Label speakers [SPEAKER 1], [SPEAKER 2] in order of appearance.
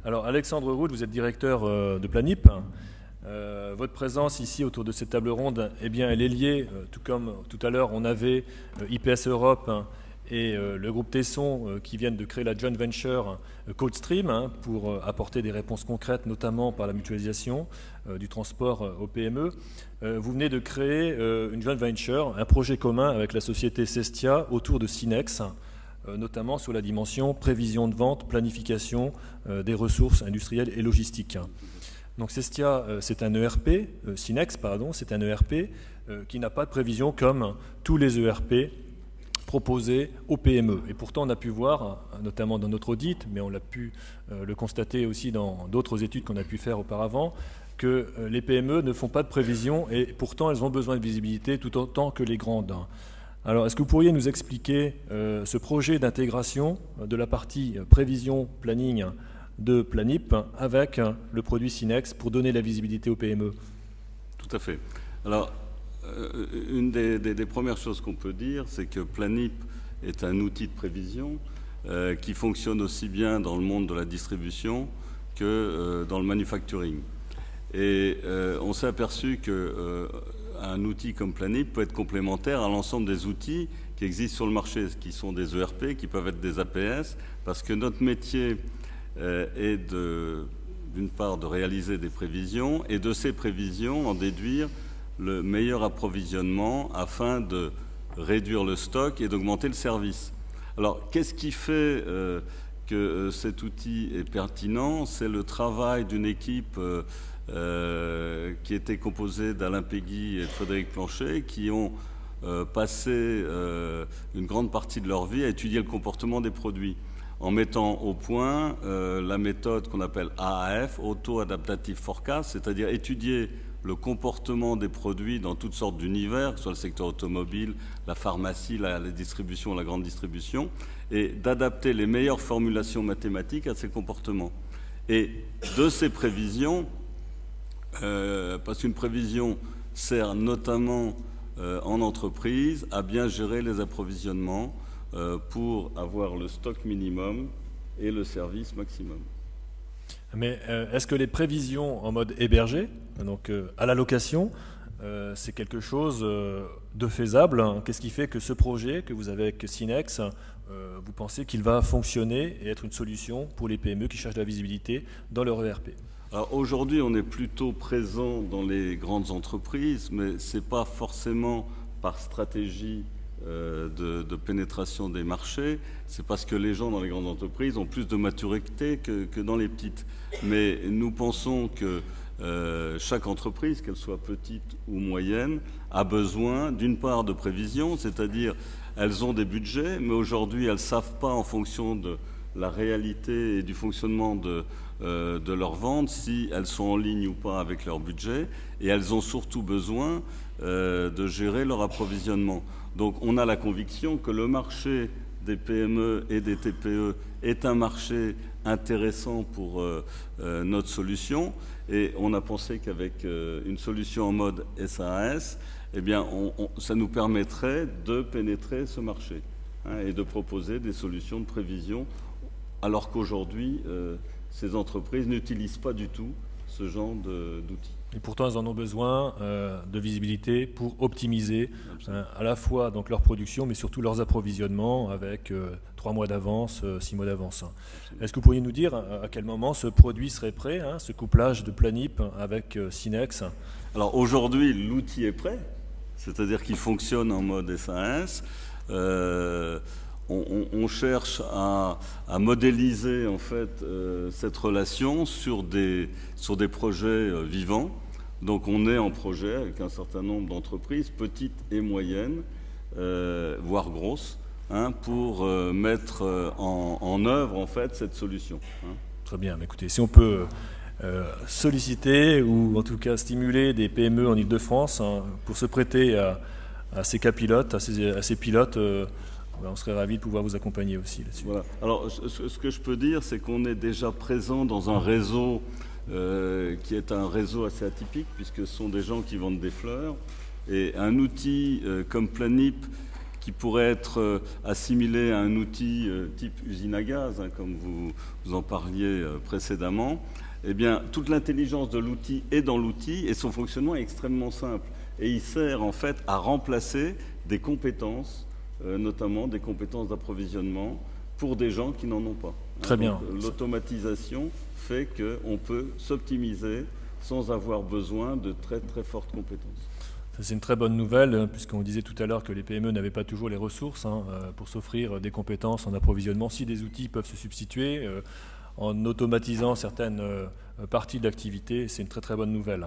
[SPEAKER 1] Alors Alexandre Roud, vous êtes directeur de Planip. Votre présence ici autour de cette table ronde, eh bien, elle est liée, tout comme tout à l'heure on avait IPS Europe et le groupe Tesson qui viennent de créer la joint venture Coldstream pour apporter des réponses concrètes, notamment par la mutualisation du transport aux PME. Vous venez de créer une joint venture, un projet commun avec la société Cestia autour de Synex, notamment sur la dimension prévision de vente, planification des ressources industrielles et logistiques. Donc Cestia, c'est un ERP, Synex, pardon, c'est un ERP qui n'a pas de prévision comme tous les ERP proposés aux PME. Et pourtant, on a pu voir, notamment dans notre audit, mais on l'a pu le constater aussi dans d'autres études qu'on a pu faire auparavant, que les PME ne font pas de prévision et pourtant elles ont besoin de visibilité tout autant que les grandes. Alors, est-ce que vous pourriez nous expliquer ce projet d'intégration de la partie prévision, planning de Planip avec le produit Synex pour donner la visibilité aux PME?
[SPEAKER 2] Tout à fait. Alors, une des premières choses qu'on peut dire, c'est que Planip est un outil de prévision qui fonctionne aussi bien dans le monde de la distribution que dans le manufacturing. Et on s'est aperçu qu'un outil comme Planip peut être complémentaire à l'ensemble des outils qui existent sur le marché, qui sont des ERP, qui peuvent être des APS, parce que notre métier est d'une part de réaliser des prévisions et de ces prévisions en déduire le meilleur approvisionnement afin de réduire le stock et d'augmenter le service. Alors, qu'est-ce qui fait que cet outil est pertinent? C'est le travail d'une équipe qui était composée d'Alain Peggy et de Frédéric Planchet, qui ont passé une grande partie de leur vie à étudier le comportement des produits, en mettant au point la méthode qu'on appelle AAF, Auto Adaptative Forecast, c'est-à-dire étudier le comportement des produits dans toutes sortes d'univers, que ce soit le secteur automobile, la pharmacie, la distribution, la grande distribution, et d'adapter les meilleures formulations mathématiques à ces comportements. Et de ces prévisions, parce qu'une prévision sert notamment en entreprise à bien gérer les approvisionnements pour avoir le stock minimum et le service maximum.
[SPEAKER 1] Mais est-ce que les prévisions en mode hébergé, donc à la location, c'est quelque chose de faisable? Qu'est-ce qui fait que ce projet que vous avez avec Synex, vous pensez qu'il va fonctionner et être une solution pour les PME qui cherchent de la visibilité dans leur ERP?
[SPEAKER 2] Alors aujourd'hui, on est plutôt présent dans les grandes entreprises, mais ce n'est pas forcément par stratégie de pénétration des marchés, c'est parce que les gens dans les grandes entreprises ont plus de maturité que dans les petites. Mais nous pensons que chaque entreprise, qu'elle soit petite ou moyenne, a besoin d'une part de prévision, c'est-à-dire elles ont des budgets, mais aujourd'hui elles ne savent pas en fonction de la réalité et du fonctionnement de leurs ventes si elles sont en ligne ou pas avec leur budget, et elles ont surtout besoin de gérer leur approvisionnement. Donc on a la conviction que le marché des PME et des TPE est un marché intéressant pour notre solution, et on a pensé qu'avec une solution en mode SAS, eh bien, ça nous permettrait de pénétrer ce marché et de proposer des solutions de prévision, alors qu'aujourd'hui, ces entreprises n'utilisent pas du tout ce genre d'outils.
[SPEAKER 1] Et pourtant, elles en ont besoin de visibilité pour optimiser à la fois donc, leur production, mais surtout leurs approvisionnements avec 3 mois d'avance, 6 mois d'avance. Est-ce que vous pourriez nous dire à quel moment ce produit serait prêt, ce couplage de Planip avec Synex?
[SPEAKER 2] Alors aujourd'hui, l'outil est prêt, c'est-à-dire qu'il fonctionne en mode SAS. On cherche à modéliser en fait cette relation sur des projets vivants. Donc on est en projet avec un certain nombre d'entreprises, petites et moyennes, voire grosses, pour mettre en œuvre en fait cette solution.
[SPEAKER 1] Très bien, mais écoutez, si on peut solliciter ou en tout cas stimuler des PME en Ile-de-France pour se prêter à ces cas pilotes, à ces pilotes, on serait ravis de pouvoir vous accompagner aussi là-dessus.
[SPEAKER 2] Voilà. Alors, ce que je peux dire, c'est qu'on est déjà présent dans un réseau qui est un réseau assez atypique, puisque ce sont des gens qui vendent des fleurs. Et un outil comme Planip, qui pourrait être assimilé à un outil type usine à gaz, comme vous en parliez précédemment. Eh bien, toute l'intelligence de l'outil est dans l'outil et son fonctionnement est extrêmement simple. Et il sert en fait à remplacer des compétences, notamment des compétences d'approvisionnement, pour des gens qui n'en ont pas.
[SPEAKER 1] Très bien.
[SPEAKER 2] L'automatisation fait qu'on peut s'optimiser sans avoir besoin de très très fortes compétences.
[SPEAKER 1] C'est une très bonne nouvelle, puisqu'on disait tout à l'heure que les PME n'avaient pas toujours les ressources pour s'offrir des compétences en approvisionnement. Si des outils peuvent se substituer en automatisant certaines parties de l'activité, c'est une très très bonne nouvelle.